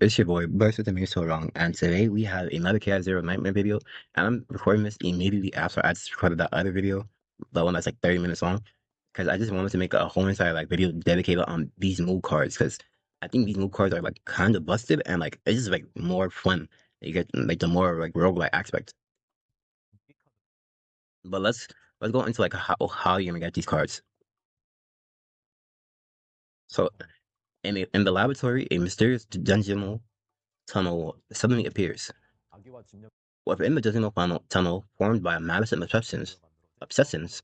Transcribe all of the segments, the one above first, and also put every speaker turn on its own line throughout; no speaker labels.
It's your boy, Burst with the Mirror So Wrong, and today we have another Chaoszeronightmare video, and I'm recording this immediately after I just recorded that other video, the one that's like 30 minutes long, because I just wanted to make a whole entire like video dedicated on these move cards, because I think these move cards are like kind of busted, and like it's just like more fun. You get like the more like roguelike aspect. But let's go into like how you're gonna get these cards. So in the laboratory, a mysterious dungeon tunnel suddenly appears. Within the Disney tunnel formed by malice and obsessions,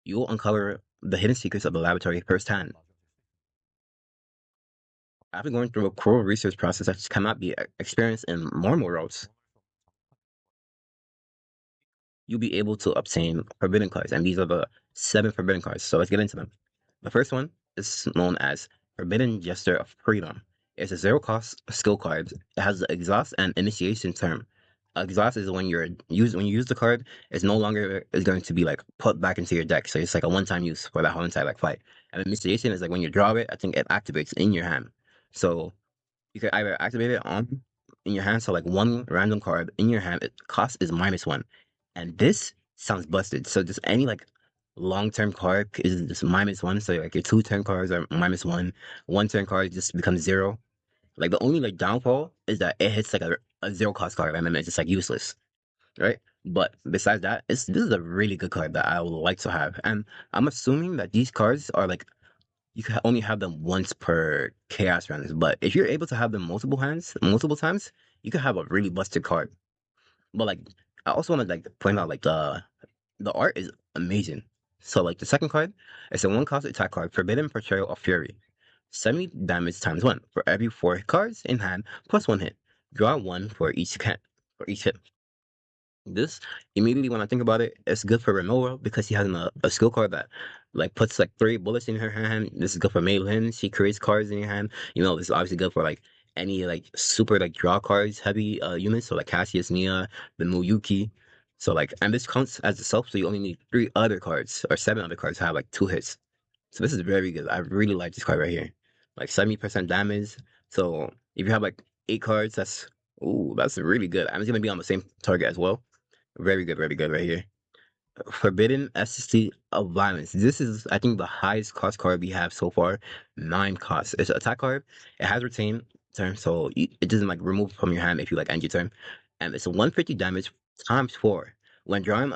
you will uncover the hidden secrets of the laboratory firsthand. After going through a cruel research process that cannot be experienced in normal worlds, you'll be able to obtain forbidden cards, and these are the 7 forbidden cards. So let's get into them. The first one is known as Forbidden Gesture of Freedom. It's a zero-cost skill card. It has the exhaust and initiation term. Exhaust is when you use the card, it's no longer is going to be like put back into your deck. So it's like a one-time use for that whole entire like fight. And initiation is like when you draw it, I think it activates in your hand. So you can either activate it on in your hand, so like one random card in your hand, it cost is -1. And this sounds busted. So just any like long-term card is just -1. So like your 2 turn cards are -1. 1 turn card just becomes 0. Like the only like downfall is that it hits like a zero cost card and then it's just like useless, right? But besides that, this is a really good card that I would like to have. And I'm assuming that these cards are like you can only have them once per chaos rounds. But if you're able to have them multiple times, you can have a really busted card. But like I also want to like point out like the art is amazing. So like the second card, it's a 1 cost attack card, Forbidden Portrayal of Fury. 70 damage times 1 for every 4 cards in hand plus 1 hit. Draw 1 for each hit. This immediately when I think about it, it's good for Renora because she has a skill card that like puts like 3 bullets in her hand. This is good for Maylin. She creates cards in your hand. You know, this is obviously good for like any like super like draw cards heavy units, so like Cassius, Nia, the Muyuki. So like and this counts as itself, so you only need 3 other cards or 7 other cards to have like 2 hits. So this is very good. I really like this card right here. Like 70% damage. So if you have like 8 cards, that's really good. And it's gonna be on the same target as well. Very good right here. Forbidden Ecstasy of Violence. This is, I think, the highest cost card we have so far. 9 costs. It's an attack card. It has retain turn, so it doesn't like remove from your hand if you like end your turn. And it's a 150 damage times 4. When drawing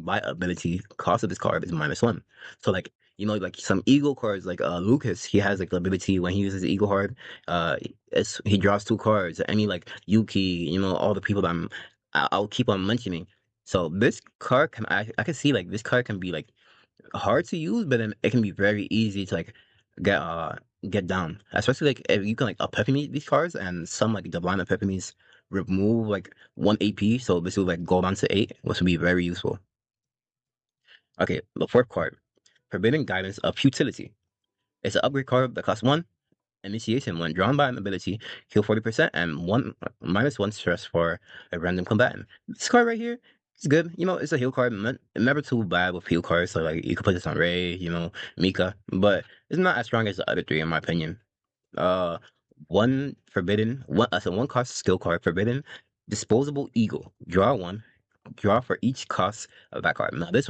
by ability, cost of this card is -1. So like like some eagle cards, like Lucas, he has like the ability when he uses the eagle card, he draws 2 cards. Any like Yuki, all the people that I'll keep on mentioning. So this card I can see like this card can be like hard to use, but then it can be very easy to like get uh get down. Especially like if you can like epiphany these cards and some like divine epiphanies remove like 1 AP, so this will like go down to 8, which would be very useful. Okay, the fourth card, Forbidden Guidance of Futility. It's an upgrade card that costs 1. Initiation, when drawn by an ability, heal 40% and -1 stress for a random combatant. This card right here is good. It's a heal card. Never too bad with heal cards. So like you could put this on Ray, Mika, but it's not as strong as the other 3 in my opinion. Uh, so 1 cost skill card, Forbidden Disposable Eagle. Draw 1. Draw for each cost of that card. Now this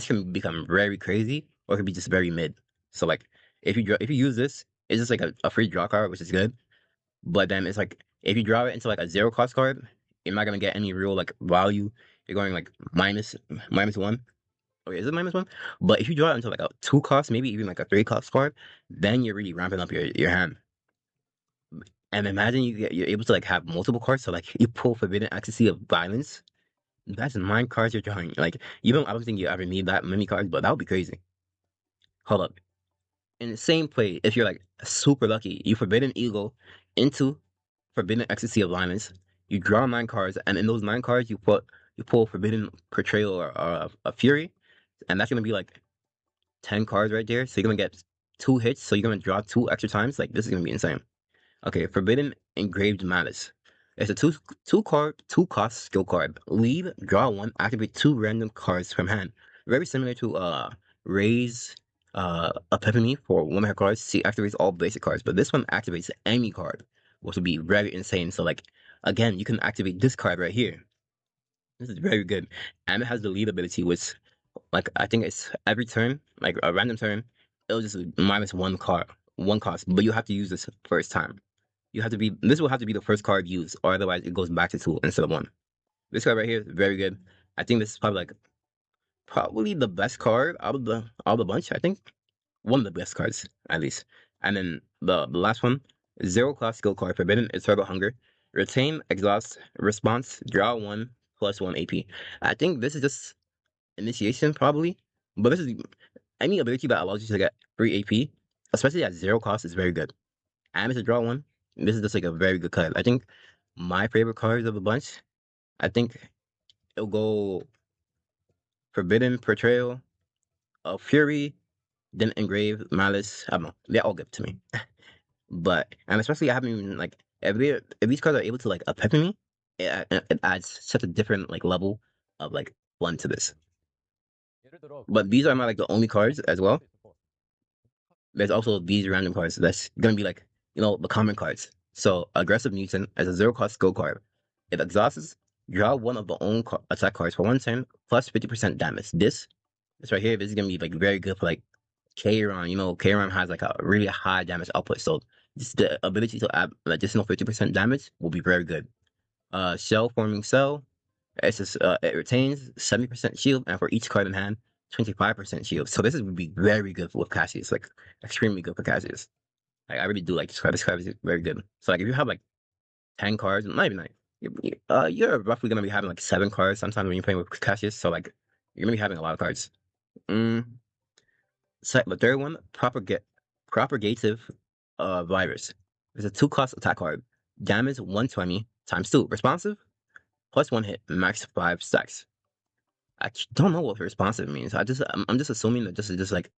can become very crazy, or it could be just very mid. So like if you use this, it's just like a free draw card, which is good. But then it's like if you draw it into like a 0 cost card, you're not gonna get any real like value. You're going like minus 1. Okay, is it -1? But if you draw it into like a 2 cost, maybe even like a 3 cost card, then you're really ramping up your hand. And imagine you're able to like have multiple cards. So like you pull Forbidden Ecstasy of Violence. That's 9 cards you're drawing. Like I don't think you ever need that many cards, but that would be crazy. Hold up. In the same play, if you're like super lucky, you Forbidden Eagle into Forbidden Ecstasy of Violence. You draw 9 cards, and in those 9 cards, you pull Forbidden Portrayal or a Fury, and that's gonna be like 10 cards right there. So you're gonna get 2 hits. So you're gonna draw 2 extra times. Like this is gonna be insane. Okay, Forbidden Engraved Malice. It's a 2 cost skill card. Leave, draw 1, activate 2 random cards from hand. Very similar to Ray's Epiphany for one of her cards. She activates all basic cards, but this one activates any card, which would be very insane. So like again, you can activate this card right here. This is very good, and it has the lead ability, which like I think it's every turn, like a random turn, it'll just minus one card, one cost, but you have to use this first time. You have to be this will have to be the first card used, or otherwise it goes back to two instead of one. This card right here is very good. I think this is probably the best card out of the bunch. I think one of the best cards at least. And then the last one, zero class skill card, Forbidden Eternal Hunger, retain exhaust response, draw one plus one AP. I think this is just initiation probably, but this is any ability that allows you to get free AP, especially at zero cost, is very good. And it's a draw one. This is just like a very good card. I think my favorite cards of the bunch, I think it'll go Forbidden Portrayal of Fury, then Engrave, Malice. I don't know. They're all good to me. But and especially I haven't even like if these cards are able to like epiphany me, it adds such a different like level of like fun to this. But these are not like the only cards as well. There's also these random cards that's gonna be like the common cards. So aggressive mutant as a zero cost skill card. It exhausts, draw one of the own attack cards for one turn plus 50% damage. This right here, this is gonna be like very good for like Chaoron. Chaoron has like a really high damage output, so just the ability to add an additional 50% damage will be very good. Shell forming cell. It retains 70% shield, and for each card in hand, 25% shield. So this would be very good with Cassius, like extremely good for Cassius. Like I really do like this card. This card is very good. So like if you have like 10 cards, not even like you're roughly gonna be having like 7 cards sometimes when you're playing with Cassius. So like you're gonna be having a lot of cards. Mm. So the third one, propagative virus. It's a 2 cost attack card. Damage 120 times 2. Responsive plus 1 hit, max 5 stacks. I don't know what responsive means. I'm just assuming that this is just like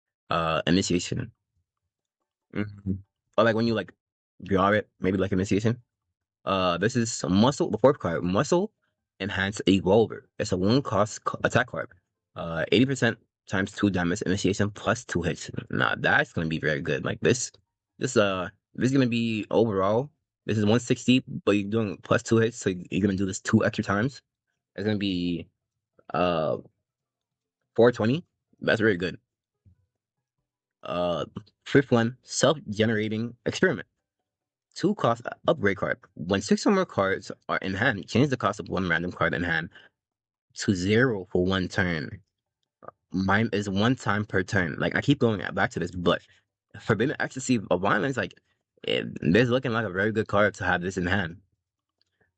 initiation. Mhm. Or like when you like draw it, maybe like initiation. This is muscle. The fourth card, muscle enhance evolver. It's a 1 cost attack card. 80% times 2 damage initiation plus 2 hits. Nah, that's gonna be very good. Like this is gonna be overall. This is 160, but you're doing plus 2 hits, so you're gonna do this 2 extra times. It's gonna be uh 420. That's very good. Uh, fifth one, self-generating experiment. 2 cost upgrade card. When 6 or more cards are in hand, change the cost of one random card in hand to 0 for 1 turn. Mine is 1 time per turn. Like I keep going back to this, but Forbidden Ecstasy of Violence, like this is looking like a very good card to have this in hand.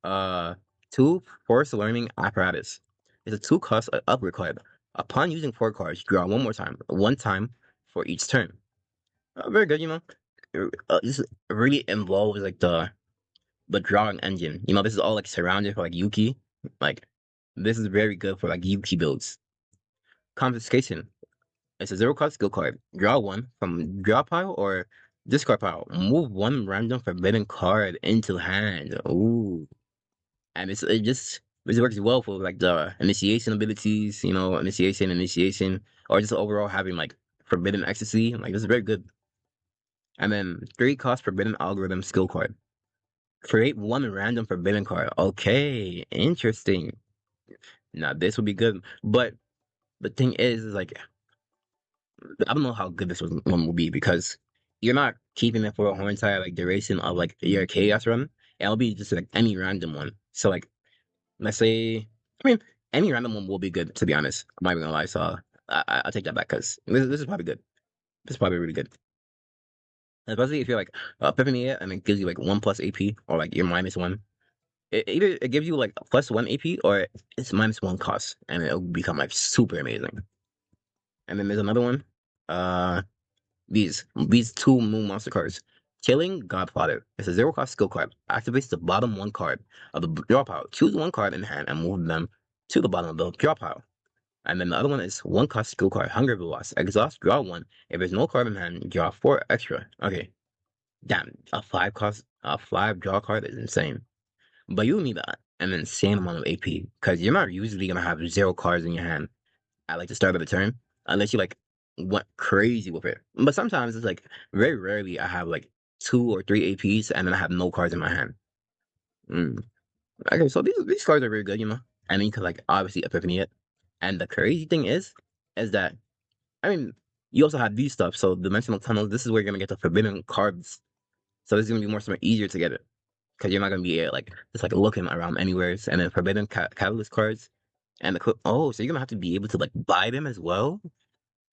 Uh, two Force Learning Apparatus. It's a 2 cost upgrade card. Upon using 4 cards, draw one more time, 1 time for each turn. Very good, this really involves like the drawing engine. This is all like surrounded for like Yuki. Like this is very good for like Yuki builds. Confiscation. It's a 0 cost skill card. Draw one from draw pile or discard pile. Move one random forbidden card into hand. Ooh. And this works well for like the initiation abilities, initiation, or just overall having like forbidden ecstasy. Like this is very good. And then 3 cost forbidden algorithm skill card. Create one random forbidden card. Okay, interesting. Now this would be good, but the thing is like I don't know how good one will be because you're not keeping it for a whole entire like duration of like your chaos run. It'll be just like any random one. So like let's say, I mean, any random one will be good to be honest. I'm not even gonna lie. So I'll take that back because this is probably good. This is probably really good. Especially if you're like pipping it and it gives you like 1 plus AP or like you're -1. Either it gives you like a +1 AP or it's -1 cost and it'll become like super amazing. And then there's another one. Uh, these 2 moon monster cards. Killing Godfather. It's a 0 cost skill card. Activates the bottom 1 card of the draw pile. Choose 1 card in hand and move them to the bottom of the draw pile. And then the other one is 1 cost skill card. Hunger Velocity. Exhaust. Draw one. If there's no card in hand, draw 4 extra. Okay. Damn. A 5 draw card is insane. But you need an insane amount of AP because you're not usually gonna have 0 cards in your hand at like the start of the turn unless you like went crazy with it. But sometimes it's like very rarely I have like 2 or 3 APs and then I have no cards in my hand. Mm. Okay, so these cards are very good, and then you could like obviously epiphany it. And the crazy thing is that I mean you also have these stuff. So dimensional tunnels. This is where you're gonna get the forbidden cards. So this is gonna be more easier to get it because you're not gonna be like just like looking around anywhere. And then forbidden catalyst cards and so you're gonna have to be able to like buy them as well.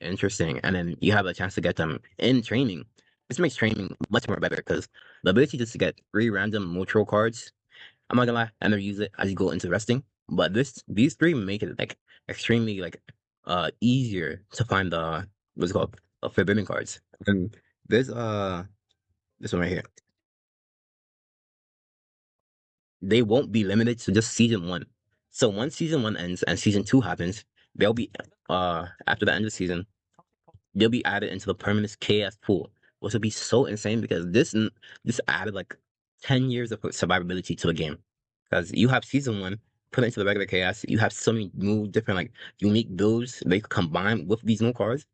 Interesting. And then you have a chance to get them in training. This makes training much more better because the ability just to get 3 random neutral cards, I'm not gonna lie, I never use it as you go into resting. But these three make it like extremely like easier to find the what's it called forbidden cards. And there's this one right here. They won't be limited to just season 1. So once season 1 ends and season 2 happens, they'll be after the end of the season, they'll be added into the permanent KS pool, which would be so insane because this added like 10 years of survivability to the game. Because you have season 1, put it into the regular chaos, you have so many new different like unique builds they could combine with these new cards.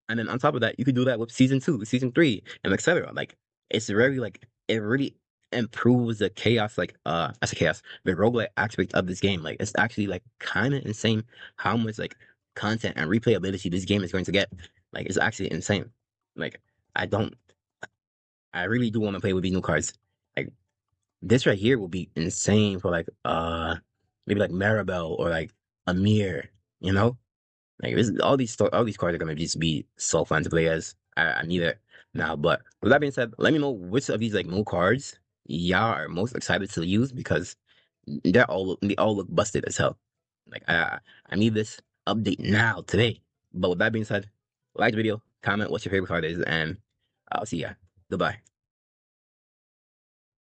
And then on top of that, you could do that with season 2, season 3, and etc. Like it's very like it really improves the chaos, like as a chaos, the roguelike aspect of this game. Like it's actually like kind of insane how much like content and replayability this game is going to get. Like it's actually insane. Like I don't I really do want to play with these new cards. Like this right here will be insane for like maybe like Maribel or like Amir, you know? Like this all these cards are gonna just be so fun to play as. I need it now. But with that being said, let me know which of these like new cards y'all are most excited to use because they all look busted as hell. Like I need this update now today. But with that being said, like the video, comment what your favorite card is, and I'll see ya. Goodbye.